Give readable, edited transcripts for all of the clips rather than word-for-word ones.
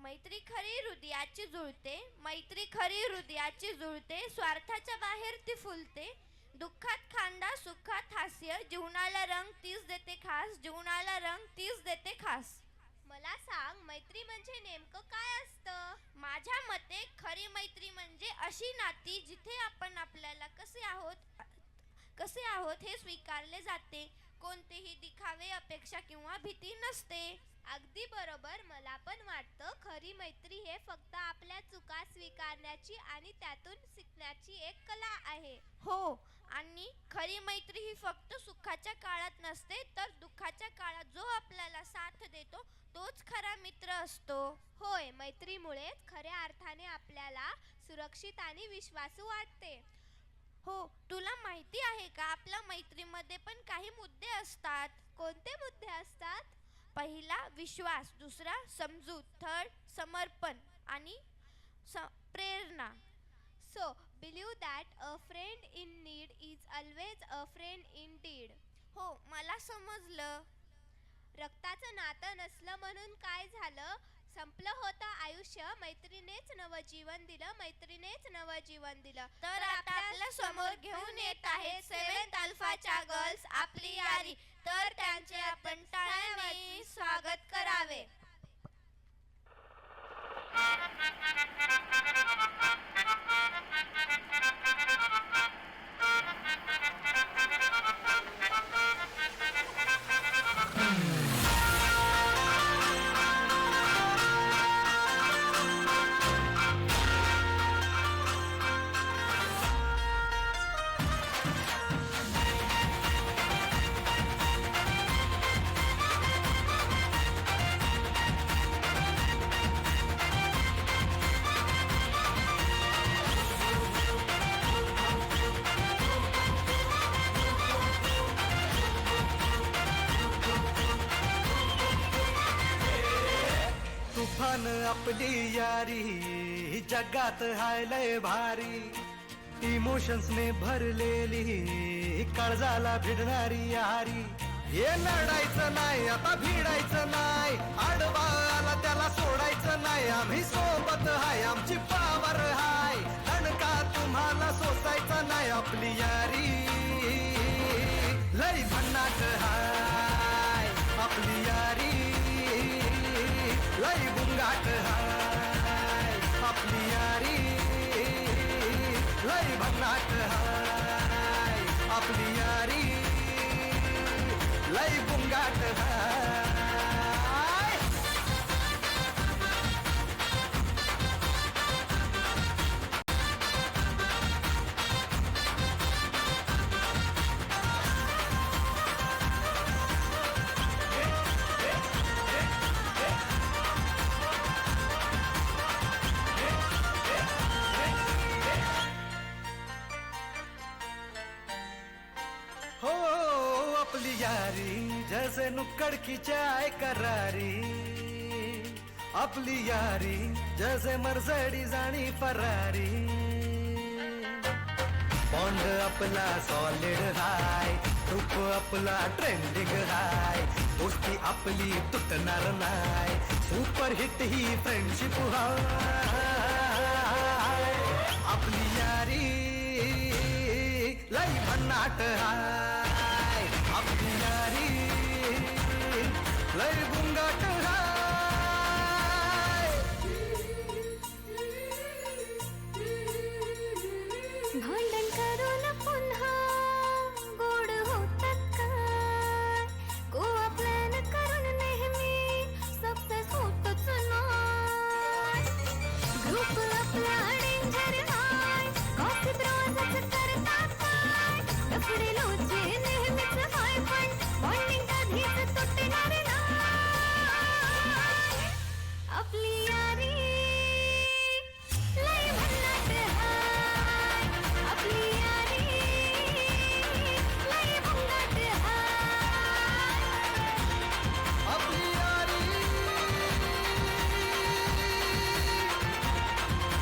मैत्री खरी हृदयाची जुळते, मैत्री खरी हृदयाची जुळते, स्वार्थाच्या बाहेर ती फुलते, दुःखात खांदा सुखात हास्य, जीवनाला रंग तीच देते खास, जीवनाला रंग तीच देते खास. मला सांग, मैत्री म्हणजे नेमकं काय असतं? माझ्या मते खरी मैत्री म्हणजे अशी नाती जिथे आपण आपल्याला कसे आहोत हे स्वीकारले जाते, कोणतेही दिखावे अपेक्षा किंवा भीती नसते. अगदी बरोबर. मला पण वाटतं खरी मैत्री हे फक्त आपल्या चुका स्वीकारण्याची आणि त्यातून शिकण्याची एक कला आहे. हो, आणि खरी मैत्री ही फक्त सुखाच्या काळात नसते, तर दुःखाच्या काळात जो आपल्याला साथ देतो तोच खरा मित्र असतो. होय, मैत्रीमुळेच खऱ्या अर्थाने आपल्याला सुरक्षित आणि विश्वासू वाटते. हो, तुला माहिती आहे का, आपल्या मैत्रीमध्ये पण काही मुद्दे असतात. कोणते मुद्दे असतात? पहिला विश्वास, दुसरा समजूत, थर्ड समर्पण आणि प्रेरणा. So believe that a friend in need is always a friend in deed. हो, मला समजलं. रक्ताचं नातं नसलं म्हणून काय झालं? संपलं होतं आयुष्य. मैत्रीनेच नवजीवन दिलं, मैत्रीनेच नवजीवन दिलं. तर आता आपल्या समोर घेऊन येत आहेत 7th अल्फाच्या गर्ल्स आपली यारी. तर त्यांचे आपण टाळ्यांनी स्वागत करावे. तुफान आपली यारी जगात हाय लय भारी, इमोशन्स ने भरलेली काळजाला भिडणारी यारी. हे लढायचं नाही आता भिडायचं नाही, आडवा आला त्याला सोडायचं नाही. आम्ही सोबत हाय, आमची पावर हाय, दणका तुम्हाला सोसायचा नाही. आपली यारी लय भन्नाट हाय, आपली यारी लय बुंगाट हाय, आपली यारी लय भन्नाट हाय, आपली यारी लय बुंगाट हाय. हो आपली यारी जैसे नुक्कड़ की चाय करारी, आपली यारी जैसे मर्सिडीज आणि फरारी. बॉन्ड आपला सॉलिड हाय, ग्रुप आपला ट्रेंडिंग हाय, दोस्ती आपली तुटणार नाय, सुपर हिट ही फ्रेंडशिप हाय. आपली यारी लय भन्नाट हाय, आपली यारी लय बुंगाट हाय. भांडण करून पुन्हा गोड होतात काय, गोवा प्लॅन करून नेहमी सक्सेस होतच नाही. ग्रुप आपला डेंजर हाय, कॉफी ब्राउझच करतात काय, लफडे लोचे नेहमीच हाय, पण बॉन्डिंग कधीच तुटणार नाही. आपली यारी लय भन्नाट हाय, आपली यारी लय भन्नाट हाय. आपली यारी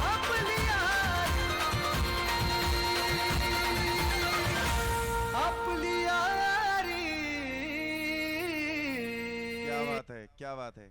आपली यारी आपली यारी. क्या बात है.